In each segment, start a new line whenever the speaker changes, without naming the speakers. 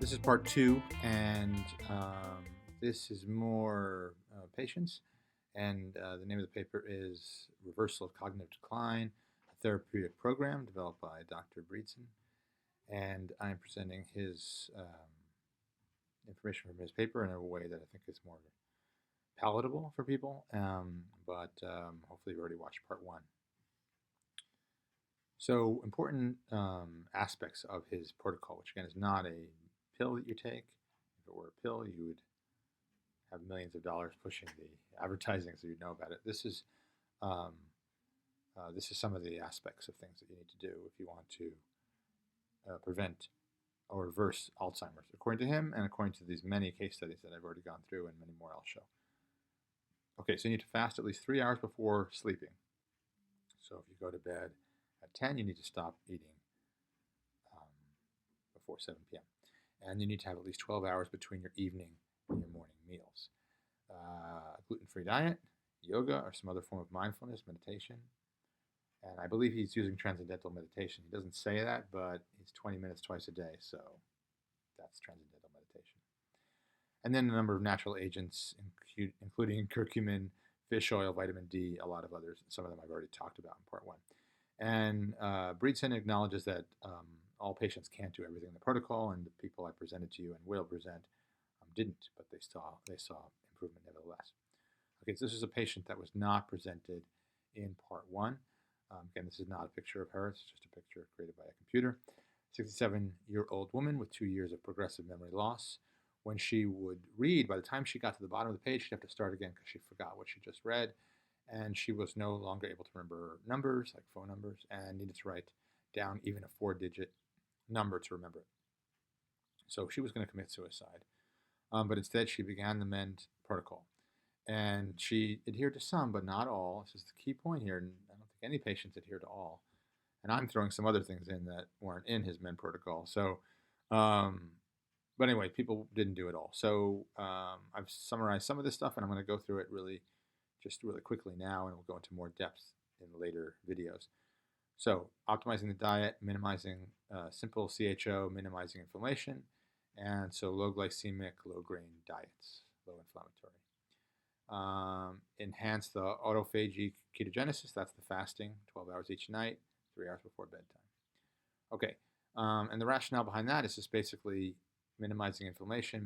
This is part two, and this is more patients. And the name of the paper is Reversal of Cognitive Decline, a Therapeutic Program developed by Dr. Breedson. And I'm presenting his information from his paper in a way that I think is more palatable for people. But hopefully, you've already watched part one. So, important aspects of his protocol, which again is not a pill that you take. If it were a pill, you would have millions of dollars pushing the advertising so you'd know about it. Um, this is some of the aspects of things that you need to do if you want to prevent or reverse Alzheimer's, according to him and according to these many case studies that I've already gone through and many more I'll show. Okay, so you need to fast at least 3 hours before sleeping. So if you go to bed at 10, you need to stop eating um, before 7 p.m. And you need to have at least 12 hours between your evening and your morning meals. Gluten-free diet, yoga, or some other form of mindfulness, meditation. And I believe he's using transcendental meditation. He doesn't say that, but it's 20 minutes twice a day, so that's transcendental meditation. And then a number of natural agents, including curcumin, fish oil, vitamin D, a lot of others. Some of them I've already talked about in part one. And Breedson acknowledges that all patients can't do everything in the protocol, and the people I presented to you and will present didn't, but they saw improvement nevertheless. Okay, so this is a patient that was not presented in part one. Again, this is not a picture of her, it's just a picture created by a computer. 67-year-old woman with 2 years of progressive memory loss. When she would read, by the time she got to the bottom of the page, she'd have to start again because she forgot what she just read. And she was no longer able to remember numbers, like phone numbers, and needed to write down even a 4-digit number to remember it. So she was going to commit suicide. But instead, she began the MEND protocol. And she adhered to some, but not all. This is the key point here. And I don't think any patients adhere to all. And I'm throwing some other things in that weren't in his MEND protocol. So, but anyway, people didn't do it all. So I've summarized some of this stuff, and I'm going to go through it really quickly now, and we'll go into more depth in later videos. So, optimizing the diet, minimizing simple CHO, minimizing inflammation, and so low glycemic, low grain diets, low inflammatory. Enhance the autophagy ketogenesis, that's the fasting, 12 hours each night, 3 hours before bedtime. Okay, and the rationale behind that is just basically minimizing inflammation,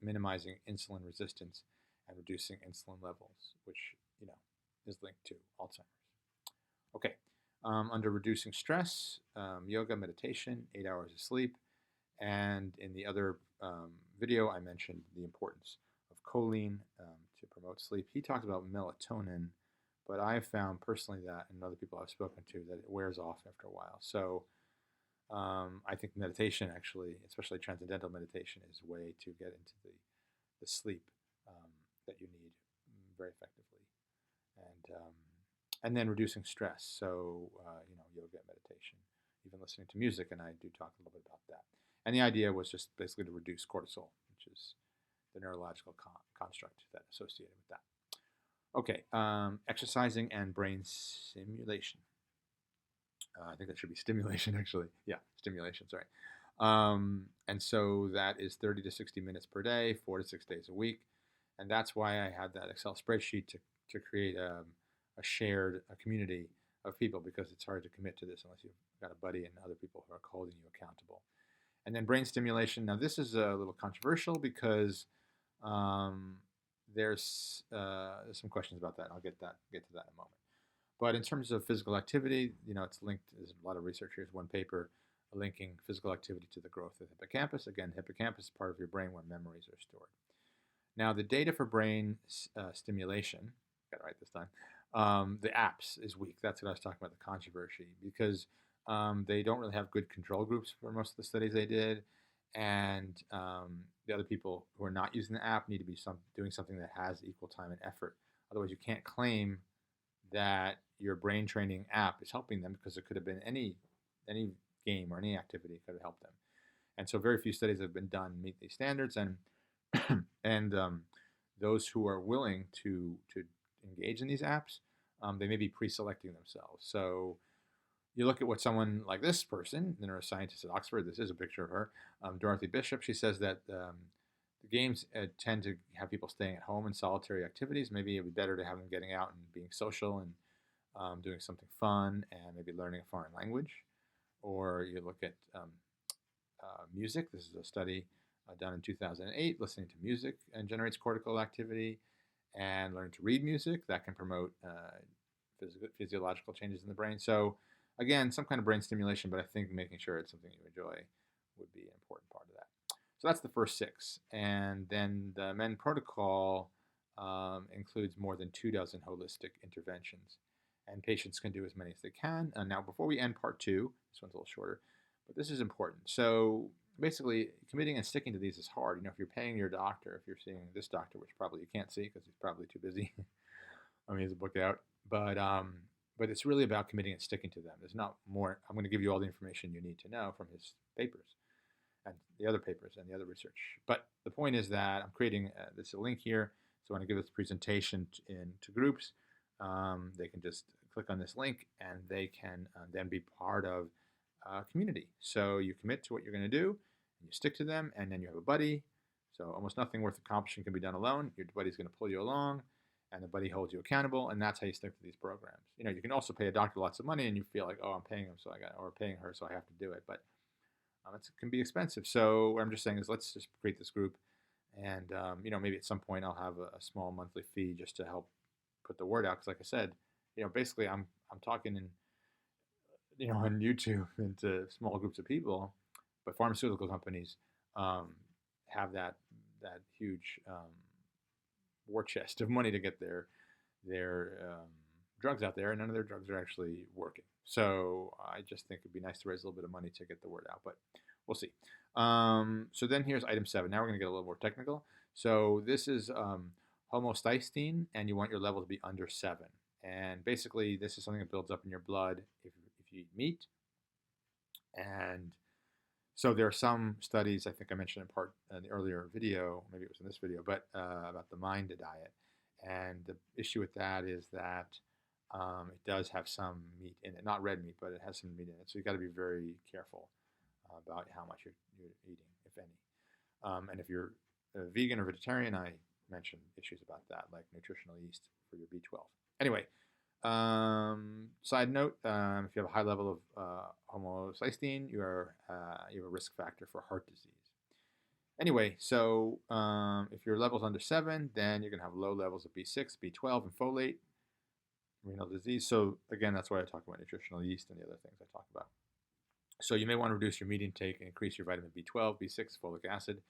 minimizing insulin resistance, and reducing insulin levels, which, is linked to Alzheimer's. Okay, under reducing stress, yoga, meditation, 8 hours of sleep, and in the other video, I mentioned the importance of choline to promote sleep. He talked about melatonin, but I've found personally that, and other people I've spoken to, that it wears off after a while. So I think meditation, actually, especially transcendental meditation, is a way to get into the sleep that you need very effectively. And then reducing stress. So, yoga, meditation, even listening to music, and I do talk a little bit about that. And the idea was just basically to reduce cortisol, which is the neurological construct that associated with that. Okay, exercising and brain simulation. I think that should be stimulation, actually. Yeah, stimulation, sorry. And so that is 30 to 60 minutes per day, 4 to 6 days a week. And that's why I had that Excel spreadsheet to create a shared community of people, because it's hard to commit to this unless you've got a buddy and other people who are holding you accountable. And then brain stimulation. Now, this is a little controversial because there's some questions about that. I'll get to that in a moment. But in terms of physical activity, it's linked. There's a lot of research. Here's one paper linking physical activity to the growth of the hippocampus. Again, hippocampus is part of your brain where memories are stored. Now, the data for brain stimulation, got it right this time, the apps is weak. That's what I was talking about, the controversy, because they don't really have good control groups for most of the studies they did. And the other people who are not using the app need to be doing something that has equal time and effort. Otherwise, you can't claim that your brain training app is helping them, because it could have been any game or any activity could have helped them. And so very few studies have been done meet these standards. And and those who are willing to engage in these apps, they may be pre-selecting themselves. So You look at what someone like this person, the neuroscientist at Oxford, this is a picture of her, Dorothy Bishop, she says that the games tend to have people staying at home in solitary activities. Maybe it would be better to have them getting out and being social and doing something fun and maybe learning a foreign language. Or you look at music. This is a study done in 2008. Listening to music and generates cortical activity, and learning to read music that can promote physiological changes in the brain. So again, some kind of brain stimulation, but I think making sure it's something you enjoy would be an important part of that. So that's the first 6. And then the MEN protocol includes more than 24 holistic interventions. And patients can do as many as they can. Now, before we end part 2, this one's a little shorter, but this is important. So basically, committing and sticking to these is hard. If you're paying your doctor, if you're seeing this doctor, which probably you can't see because he's probably too busy. He has a book out. But it's really about committing and sticking to them. There's not more. I'm going to give you all the information you need to know from his papers and the other papers and the other research. But the point is that I'm creating this link here. So when I give this presentation to groups, they can just click on this link and they can then be part of a community. So you commit to what you're going to do and you stick to them, and then you have a buddy. So almost nothing worth accomplishing can be done alone. Your buddy's going to pull you along, and the buddy holds you accountable, and that's how you stick to these programs. You can also pay a doctor lots of money, and you feel like, oh, I'm paying him, or paying her, so I have to do it. But it can be expensive. So what I'm just saying is, let's just create this group, and maybe at some point I'll have a small monthly fee just to help put the word out. Because, like I said, basically I'm talking on YouTube into small groups of people, but pharmaceutical companies have that huge war chest of money to get their drugs out there, and none of their drugs are actually working. So I just think it'd be nice to raise a little bit of money to get the word out, but we'll see. So then here's item 7. Now we're going to get a little more technical. So this is homocysteine, and you want your level to be under 7. And basically, this is something that builds up in your blood if you eat meat. And so there are some studies, I think I mentioned in the earlier video, maybe it was in this video, but about the MIND diet. And the issue with that is that it does have some meat in it, not red meat, but it has some meat in it. So you've got to be very careful about how much you're eating, if any. And if you're a vegan or vegetarian, I mentioned issues about that, like nutritional yeast for your B12. Anyway, side note, if you have a high level of homocysteine, you have a risk factor for heart disease. Anyway, so if your level's under 7, then you're going to have low levels of B6, B12, and folate, renal disease. So again, that's why I talk about nutritional yeast and the other things I talk about. So you may want to reduce your meat intake and increase your vitamin B12, B6, folic acid.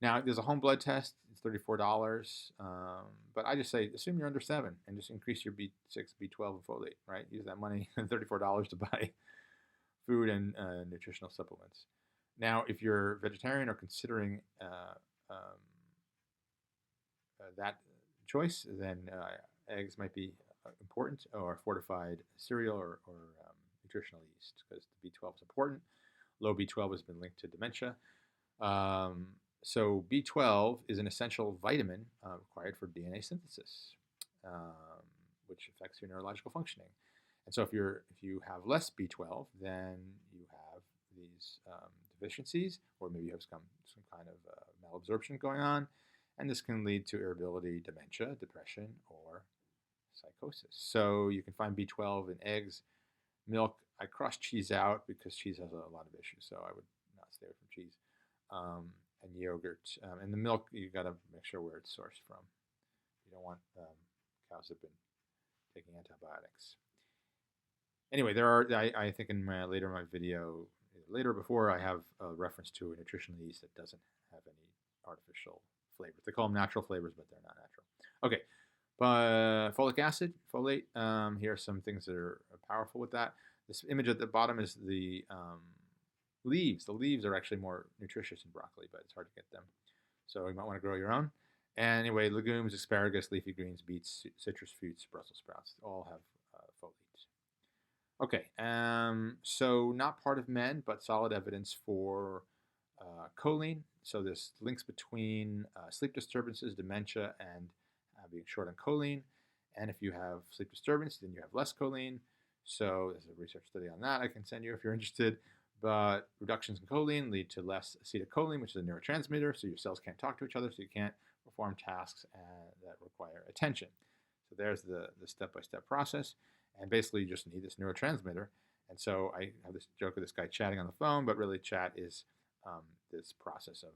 Now, there's a home blood test. It's $34. But I just say, assume you're under 7 and just increase your B6, B12, and folate, right? Use that money, $34, to buy food and nutritional supplements. Now, if you're vegetarian or considering that choice, then eggs might be important, or fortified cereal or nutritional yeast, because the B12 is important. Low B12 has been linked to dementia. So B12 is an essential vitamin required for DNA synthesis, which affects your neurological functioning. And so if you have less B12, then you have these deficiencies, or maybe you have some kind of malabsorption going on, and this can lead to irritability, dementia, depression, or psychosis. So you can find B12 in eggs, milk. I cross cheese out because cheese has a lot of issues, so I would not stay away from cheese. And yogurt. And the milk, you got to make sure where it's sourced from. You don't want cows that have been taking antibiotics. Anyway, there are, I think in my video, later or before, I have a reference to a nutritional yeast that doesn't have any artificial flavors. They call them natural flavors, but they're not natural. Okay, but folic acid, folate, here are some things that are powerful with that. This image at the bottom is the leaves. The leaves are actually more nutritious in broccoli, but it's hard to get them. So you might want to grow your own. And anyway, legumes, asparagus, leafy greens, beets, citrus fruits, Brussels sprouts, all have folate. Okay, so not part of men, but solid evidence for choline. So there's links between sleep disturbances, dementia, and being short on choline. And if you have sleep disturbance, then you have less choline. So there's a research study on that I can send you if you're interested. But reductions in choline lead to less acetylcholine, which is a neurotransmitter, so your cells can't talk to each other, so you can't perform tasks that require attention. So there's the step-by-step process. And basically, you just need this neurotransmitter. And so I have this joke of this guy chatting on the phone, but really chat is this process of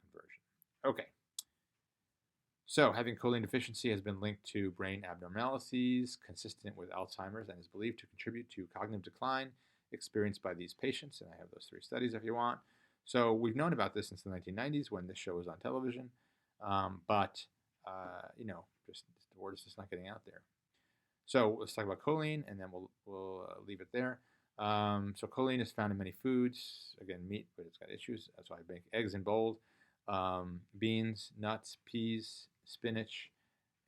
conversion. Okay. So having choline deficiency has been linked to brain abnormalities consistent with Alzheimer's and is believed to contribute to cognitive decline experienced by these patients. And I have those 3 studies if you want. So we've known about this since the 1990s when this show was on television. But just the word is just not getting out there. So let's talk about choline, and then we'll leave it there. So choline is found in many foods. Again, meat, but it's got issues. That's why I make eggs in bold. Beans, nuts, peas, spinach,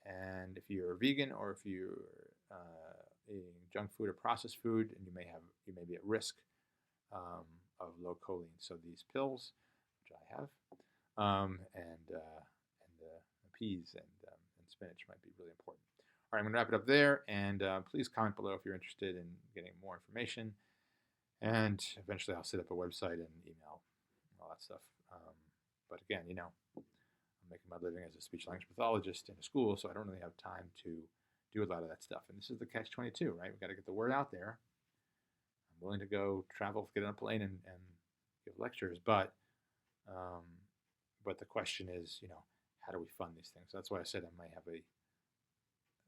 and if you're a vegan or if you're eating junk food or processed food, and you may be at risk of low choline. So these pills, which I have, and peas and spinach might be really important. All right, I'm going to wrap it up there, and please comment below if you're interested in getting more information. And eventually I'll set up a website and email and all that stuff. But again, I'm making my living as a speech-language pathologist in a school, so I don't really have time to do a lot of that stuff. And this is the catch-22, right? We've got to get the word out there. I'm willing to go travel, get on a plane, and give lectures, but the question is, how do we fund these things? So that's why I said I might have a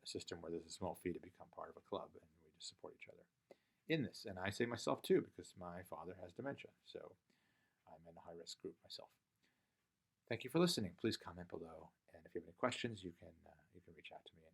system where there's a small fee to become part of a club, and we just support each other in this. And I say myself too, because my father has dementia, so I'm in a high-risk group myself. Thank you for listening. Please comment below, and if you have any questions, you can reach out to me